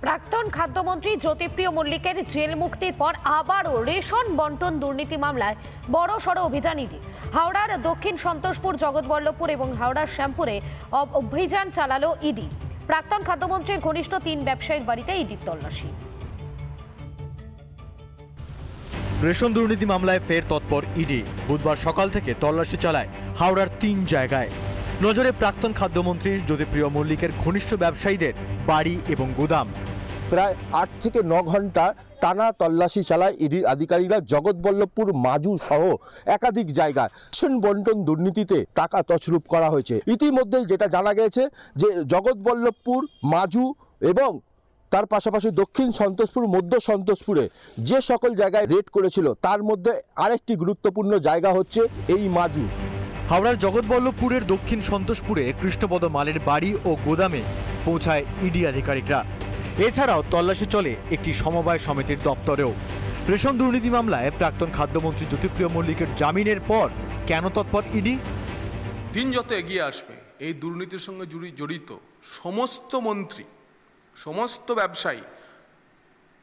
প্রাক্তন খাদ্যমন্ত্রী জ্যোতিপ্রিয় মল্লিকের জেল মুক্তির পর আবারও রেশন বন্টন দুর্নীতি মামলায় বড়সড় অভিযান ইডি। হাওড়ার দক্ষিণ সন্তোষপুর, জগৎবল্লভপুর এবং হাওড়ার শ্যামপুরে অভিযান চালালো ইডি। প্রাক্তন খাদ্যমন্ত্রীর ঘনিষ্ঠ 3 ব্যবসায়ীর বাড়িতে ইডির তল্লাশি। রেশন দুর্নীতি মামলায় ফের তৎপর ইডি। বুধবার সকাল থেকে তল্লাশি চালায় হাওড়ার 3 জায়গায়। নজরে প্রাক্তন খাদ্যমন্ত্রী জ্যোতিপ্রিয় মল্লিকের ঘনিষ্ঠ ব্যবসায়ীদের বাড়ি এবং গুদাম। প্রায় 8 থেকে 9 ঘন্টা টানা তল্লাশি চালায় ইডির আধিকারিকরা জগৎবল্লভপুর, মাজু সহ একাধিক জায়গায় রেশন বন্টন দুর্নীতিতে টাকা তছরূপ করা হয়েছে। ইতিমধ্যেই যেটা জানা গেছে যে জগৎবল্লভপুর, মাজু এবং তার পাশাপাশি দক্ষিণ সন্তোষপুর, মধ্য সন্তোষপুরে যে সকল জায়গায় রেড করেছিল তার মধ্যে আরেকটি গুরুত্বপূর্ণ জায়গা হচ্ছে এই মাজু। হাওড়ার জগৎবল্লভপুরের দক্ষিণ সন্তোষপুরে কৃষ্ণপদ মালের বাড়ি ও গোদামে পৌঁছায় ইডি আধিকারিকরা। এছাড়াও তল্লাশি চলে একটি সমবায় সমিতির দপ্তরেও। রেশন দুর্নীতি মামলায় প্রাক্তন খাদ্যমন্ত্রী জ্যোতিপ্রিয় মল্লিকের জামিনের পর কেন তৎপর ইডি? দিন যত এগিয়ে আসবে এই দুর্নীতির সঙ্গে জড়িত সমস্ত মন্ত্রী, সমস্ত ব্যবসায়ী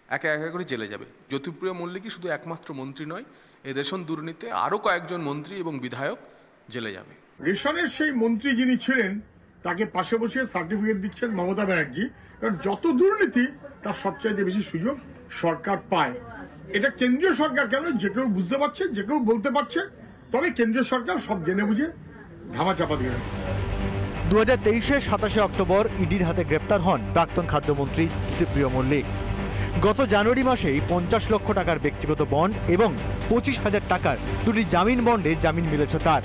একে একে করে জেলে যাবে। জ্যোতিপ্রিয় মল্লিকই শুধু একমাত্র মন্ত্রী নয়, এই রেশন দুর্নীতিতে আরও কয়েকজন মন্ত্রী এবং বিধায়ক জেলে যাবে। রেশনের সেই মন্ত্রী যিনি ছিলেন তাকে পাশে বসিয়ে সার্টিফিকেট দিচ্ছেন মমতা ব্যানার্জি, কারণ যত দুর্নীতি তার সবচাইতে বেশি সুযোগ সরকার পায়। এটা কেন্দ্রীয় সরকার কেন, যে কেউ বুঝতে পারছে, যে কেউ বলতে পারছে, তবে কেন্দ্রীয় সরকার সব জেনে বুঝে ধামাচাপা দিয়ে। 2023-এর 27 অক্টোবর ইডির হাতে গ্রেপ্তার হন প্রাক্তন খাদ্যমন্ত্রী জ্যোতিপ্রিয় মল্লিক। গত জানুয়ারি মাসেই 50 লক্ষ টাকার ব্যক্তিগত বন্ড এবং 25,000 টাকার দুটি জামিন বন্ডে জামিন মিলেছে তার।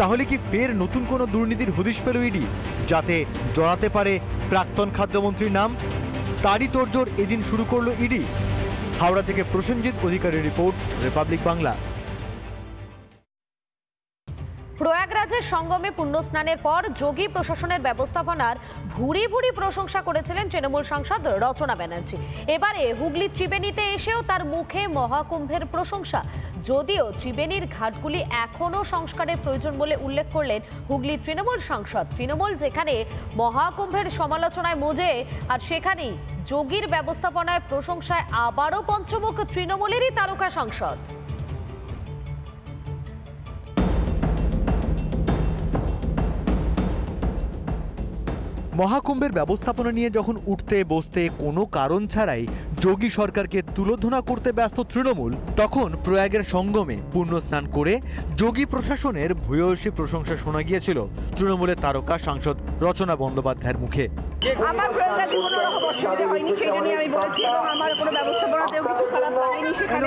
তাহলে কি ফের নতুন কোনো দুর্নীতির হদিশ পেল ইডি, যাতে জড়াতে পারে প্রাক্তন খাদ্যমন্ত্রীর নাম? তারই তোড়জোড় এদিন শুরু করলো ইডি। হাওড়া থেকে প্রসেনজিৎ অধিকারীর রিপোর্ট, রিপাবলিক বাংলা। প্রয়াগরাজের সঙ্গমে পুণ্যস্নানের পর যোগী প্রশাসনের ব্যবস্থাপনার ভুরি ভুরি প্রশংসা করেছিলেন তৃণমূল সাংসদ রচনা ব্যানার্জি। এবারে হুগলি ত্রিবেণীতে এসেও তার মুখে মহাকুম্ভের প্রশংসা। যদিও ত্রিবেণীর ঘাটগুলি এখনও সংস্কারের প্রয়োজন বলে উল্লেখ করলেন হুগলি তৃণমূল সাংসদ। তৃণমূল যেখানে মহাকুম্ভের সমালোচনায় মজে, আর সেখানেই যোগীর ব্যবস্থাপনার প্রশংসায় আবারও পঞ্চমুখ তৃণমূলেরই তারকা সাংসদ। মহাকুম্ভের ব্যবস্থাপনা নিয়ে যখন উঠতে বসতে কোনো কারণ ছাড়াই যোগী সরকারকে তুলোধনা করতে ব্যস্ত তৃণমূল, তখন প্রয়াগের সঙ্গমে পুণ্য স্নান করে যোগী প্রশাসনের ভূয়সী প্রশংসা শোনা গিয়েছিল তৃণমূলের তারকা সাংসদ রচনা বন্দ্যোপাধ্যায়ের মুখে। আমার প্রয়াগরাজে কোনো রকম অসুবিধা হয়নি, সেই জন্যই আমি বলেছি, এবং আমার কোনো ব্যবস্থাপনাতেও কিছু খারাপ লাগেনি সেখানে।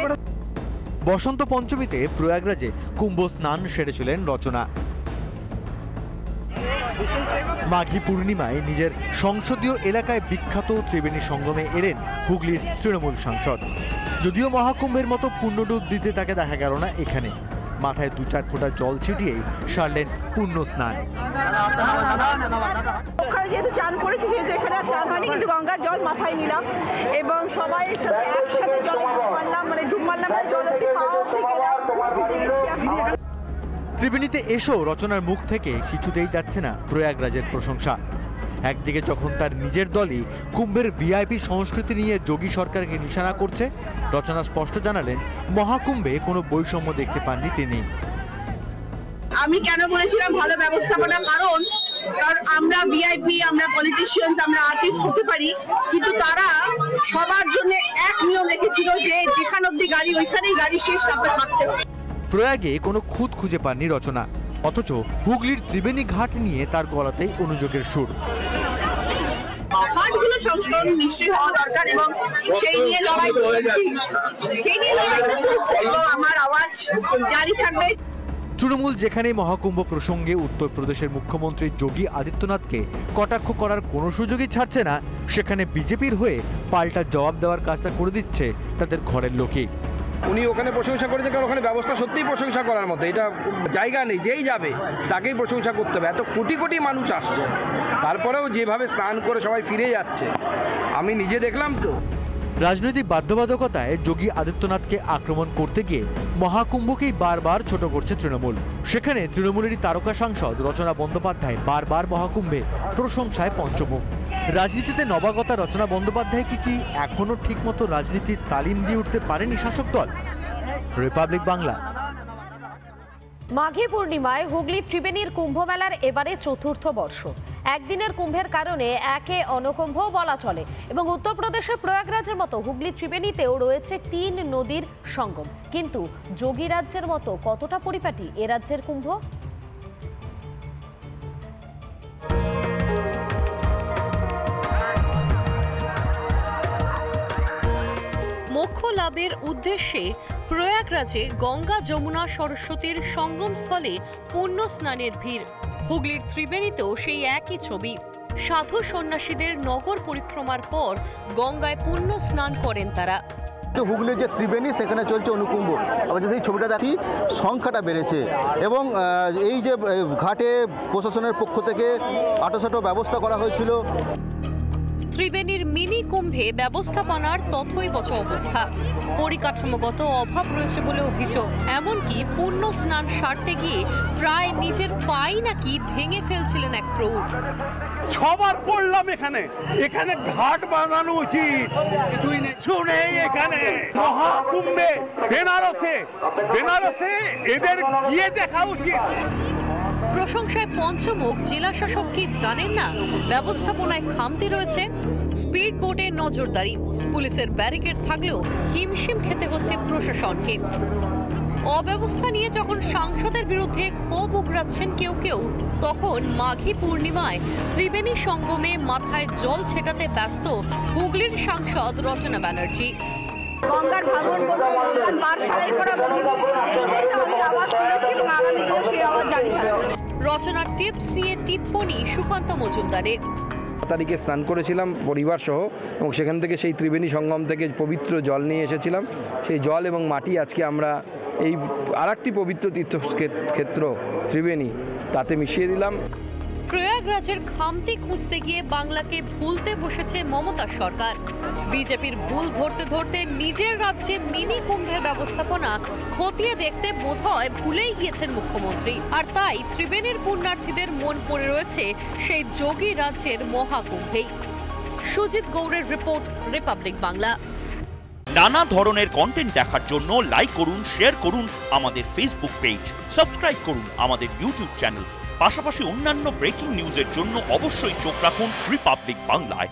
বসন্ত পঞ্চমীতে প্রয়াগরাজে কুম্ভ স্নান সেরেছিলেন রচনা। মাঘী পূর্ণিমায় নিজের সংসদীয় এলাকায় বিখ্যাত ত্রিবেণী সঙ্গমে এলেন হুগলির তৃণমূল সাংসদ। যদিও মহাকুম্ভের মতো পুণ্যডুব দিতে তাকে দেখা গেল না এখানে। মাথায় 2-4 ফোঁটা জল ছিটিয়েই সারলেন পুণ্য স্নান। যেহেতু চান করেছি, সেহেতু এখানে আর চান হয়নি, কিন্তু গঙ্গার জল মাথায় নিলাম এবং সবাই একসাথে জলে ডুব মারলাম, জল অব্দি পা অব্দি গেলাম। ত্রিবেণীতে এসেও রচনার মুখ থেকে কিছুতেই যাচ্ছে না প্রয়াগরাজের প্রশংসা। একদিকে যখন তার নিজের দলই কুম্ভের ভিআইপি সংস্কৃতি নিয়ে যোগী সরকারকে নিশানা করছে, রচনা স্পষ্ট জানালেন মহাকুম্ভে কোনো বৈষম্য দেখতে পাননি তিনি। আমি কেন বলেছিলাম ভালো ব্যবস্থাপনা, কারণ আমরা ভিআইপি, আমরা পলিটিশিয়ানস, আমরা আর্টিস্ট হতে পারি, কিন্তু তারা সবার জন্য এক নিয়ম রেখেছিল যে যেখান অব্দি গাড়ি ওইখানেই গাড়ি শেষ, তারপরে থাকতে হবে। প্রয়াগে কোনো খুঁত খুঁজে পাননি রচনা, অথচ হুগলির ত্রিবেণী ঘাট নিয়ে তার গলাতেই অনুযোগের সুর। ঘাটগুলো সংস্করণ নিশ্চয়ই হওয়া দরকার এবং সেই নিয়ে লড়াই করেছি, সেই নিয়ে লড়াই চলছে এবং আমার আওয়াজ জারি থাকবে। তৃণমূল যেখানে মহাকুম্ভ প্রসঙ্গে উত্তরপ্রদেশের মুখ্যমন্ত্রী যোগী আদিত্যনাথকে কটাক্ষ করার কোনো সুযোগই ছাড়ছে না, সেখানে বিজেপির হয়ে পাল্টা জবাব দেওয়ার কাজটা করে দিচ্ছে তাদের ঘরের লোকই। উনি ওখানে প্রশংসা করেছেন, কারণ ওখানে ব্যবস্থা সত্যিই প্রশংসা করার মতো। এটা জায়গা নেই, যেই যাবে তাকেই প্রশংসা করতে হবে। এত কোটি কোটি মানুষ আসছে, তারপরেও যেভাবে স্নান করে সবাই ফিরে যাচ্ছে, আমি নিজে দেখলাম তো। রাজনৈতিক বাধ্যবাধকতায় যোগী আদিত্যনাথকে আক্রমণ করতে গিয়ে মহাকুম্ভকেই বারবার ছোট করছে তৃণমূল। সেখানে তৃণমূলেরই তারকা সাংসদ রচনা বন্দ্যোপাধ্যায় বারবার মহাকুম্ভে প্রশংসায় পঞ্চমুখ। রাজনীতিতে নবাগতা রচনা বন্দ্যোপাধ্যায়কে কি এখনো ঠিকমতো রাজনীতির তালিম দিয়ে উঠতে পারেনি শাসক দল? রিপাবলিক বাংলা। মাঘী পূর্ণিমায় হুগলি ত্রিবেণীর কুম্ভমেলার এবারে চতুর্থ বর্ষ। একদিনের কুম্ভের কারণে একে অনকুম্ভও বলা চলে এবং উত্তরপ্রদেশের প্রয়াগরাজের মতো হুগলি ত্রিবেণীতেও রয়েছে 3 নদীর সঙ্গম। কিন্তু যোগী রাজ্যের মতো কতটা পরিপাটি এ রাজ্যের কুম্ভ? মোক্ষ লাভের উদ্দেশ্যে প্রয়াগরাজে গঙ্গা যমুনা সরস্বতীর সঙ্গমস্থলে পুণ্য স্নানের ভিড়। হুগলির ত্রিবেণীতেও সেই একই ছবি। সাধু সন্ন্যাসীদের নগর পরিক্রমার পর গঙ্গায় পুণ্য স্নান করেন তারা। হুগলির যে ত্রিবেণী সেখানে চলছে অনুকুম্ভ। আবার যদি এই ছবিটা দেখি সংখ্যাটা বেড়েছে এবং এই যে ঘাটে প্রশাসনের পক্ষ থেকে আটোসাটো ব্যবস্থা করা হয়েছিল। ত্রিবেণীর মিনি কুম্ভে ব্যবস্থাপনার তথৈবচ অবস্থা। পরিকাঠামোগত অভাব রয়েছে বলে অভিযোগ। এমনকি পুণ্য স্নান সারতে গিয়ে প্রায় নিজের পাই নাকি ভেঙে ফেলছিলেন এক প্রৌঢ়। ছবার পড়লাম এখানে এখানে ঘাট বানানো উচিত, কিছুই নেই এখানে। মহাকুম্ভে বেনারসে এদের গিয়ে দেখা উচিত। প্রশংসায় পঞ্চমুখ। জেলা শাসক কি জানেন না ব্যবস্থাপনায় খামতি রয়েছে? স্পিড বোটে নজরদারি, পুলিশের ব্যারিকেড থাকলেও হিমশিম খেতে হচ্ছে প্রশাসনকে। অব্যবস্থা নিয়ে যখন সাংসদের বিরুদ্ধে ক্ষোভ উগড়াচ্ছেন কেউ, তখন মাঘী পূর্ণিমায় ত্রিবেণী সঙ্গমে মাথায় জল ছেটাতে ব্যস্ত হুগলির সাংসদ রচনা ব্যানার্জি। গঙ্গার ভাঙন রচনার টিপস নিয়ে টিপ্পনি সুকান্ত মজুমদারের। তারিখে স্নান করেছিলাম পরিবার সহ এবং সেখান থেকে সেই ত্রিবেণী সঙ্গম থেকে পবিত্র জল নিয়ে এসেছিলাম। সেই জল এবং মাটি আজকে আমরা এই আরেকটি পবিত্র তীর্থক্ষেত্র ত্রিবেণী তাতে মিশিয়ে দিলাম। প্রয়াগরাজের খামতি খুঁজতে গিয়ে বাংলাকে ভুলতে বসেছে মমতা সরকার। বিজেপির ভুল ধরতে ধরতে নিজের রাজ্যে মিনি কুম্ভের ব্যবস্থাপনা খতিয়ে দেখতে বোধহয় ভুলেই গিয়েছেন মুখ্যমন্ত্রী। আর তাই ত্রিবেণীর পুণ্যার্থীদের মন পড়ে রয়েছে সেই যোগী রাজ্যের মহাকুম্ভেই। সুজিত গৌড়ের রিপোর্ট, রিপাবলিক বাংলা। নানা ধরনের কন্টেন্ট দেখার জন্য লাইক করুন, শেয়ার করুন আমাদের ফেসবুক পেজ, সাবস্ক্রাইব করুন আমাদের ইউটিউব চ্যানেল। পাশাপাশি অন্যান্য ব্রেকিং নিউজের জন্য অবশ্যই চোখ রাখুন রিপাবলিক বাংলায়।